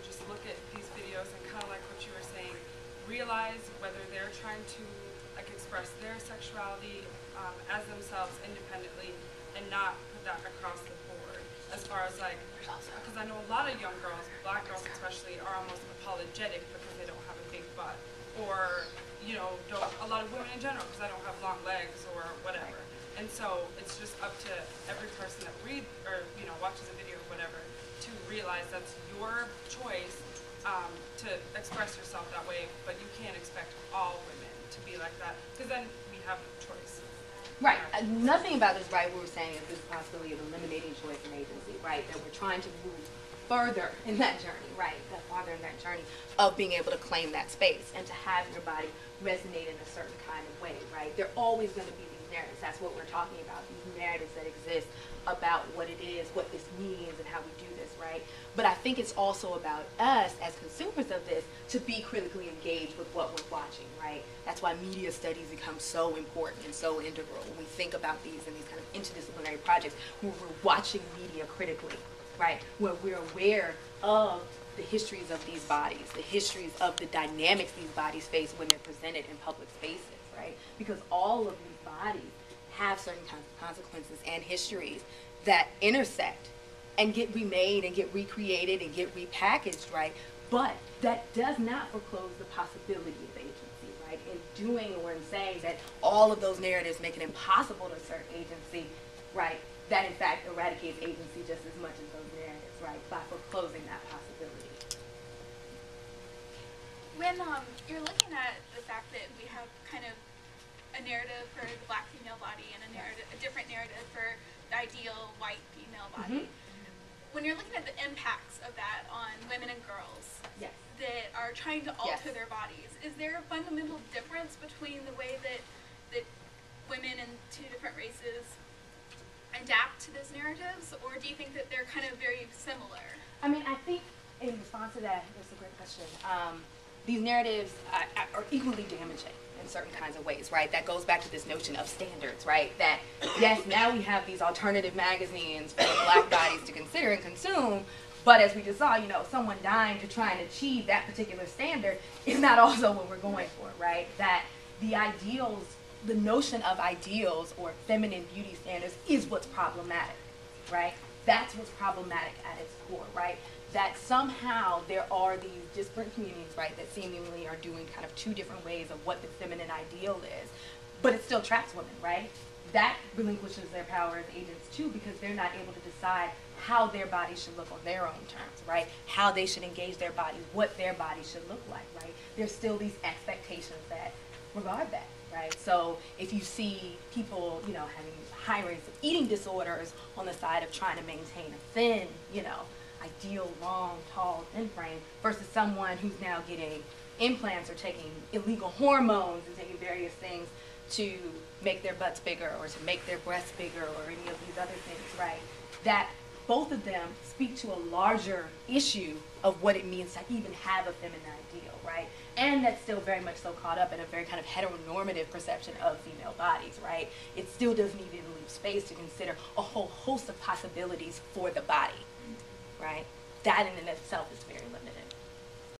just look at these videos and kind of like what you were saying, realize whether they're trying to like express their sexuality as themselves independently and not put that across the board. As far as like, because I know a lot of young girls, black girls especially, are almost apologetic because they don't have a big butt, or you know, a lot of women in general because I don't have long legs or whatever. And so it's just up to every person that reads or you know watches a video or whatever to realize that's your choice to express yourself that way, but you can't expect all women to be like that because then we have no choice. Right. Nothing about this, right, we were saying is this possibility of eliminating choice and agency, right, that we're trying to move further in that journey, right, that farther in that journey of being able to claim that space and to have your body resonate in a certain kind of way, right. There are always going to be these narratives. That's what we're talking about, these narratives that exist about what it is, what this means, and how we do this, right. But I think it's also about us as consumers of this to be critically engaged with what we're watching, right. That's why media studies become so important and so integral when we think about these and these kind of interdisciplinary projects where we're watching media critically, right, where we're aware of the histories of these bodies, the histories of the dynamics these bodies face when they're presented in public spaces, right, because all of these bodies have certain kinds of consequences and histories that intersect and get remade and get recreated and get repackaged, right, but that does not foreclose the possibility of agency, right, in doing or in saying that all of those narratives make it impossible to assert agency, right, that in fact eradicates agency just as much as those narratives, right, by foreclosing that possibility. When you're looking at the fact that we have kind of a narrative for the black female body and a different narrative for the ideal white female body, when you're looking at the impacts of that on women and girls that are trying to alter their bodies, is there a fundamental difference between the way that women in two different races adapt to those narratives, or do you think that they're kind of very similar? I mean, I think in response to that, that's a great question. These narratives are equally damaging in certain kinds of ways, right? That goes back to this notion of standards, right? That, yes, now we have these alternative magazines for black bodies to consider and consume, but as we just saw, you know, someone dying to try and achieve that particular standard is not also what we're going for, right? That the ideals, the notion of ideals or feminine beauty standards is what's problematic, right? That's what's problematic at its core, right? That somehow there are these disparate communities, right, that seemingly are doing kind of two different ways of what the feminine ideal is, but it still traps women, right? That relinquishes their power as agents too, because they're not able to decide how their bodies should look on their own terms, right? How they should engage their bodies, what their bodies should look like, right? There's still these expectations that regard that, right? So if you see people, you know, having high rates of eating disorders on the side of trying to maintain a thin, you know, ideal, long, tall, thin frame versus someone who's now getting implants or taking illegal hormones and taking various things to make their butts bigger or to make their breasts bigger or any of these other things, right? That both of them speak to a larger issue of what it means to even have a feminine ideal, right? And that's still very much so caught up in a very kind of heteronormative perception of female bodies, right? It still doesn't even leave space to consider a whole host of possibilities for the body, right? That in and of itself is very limited.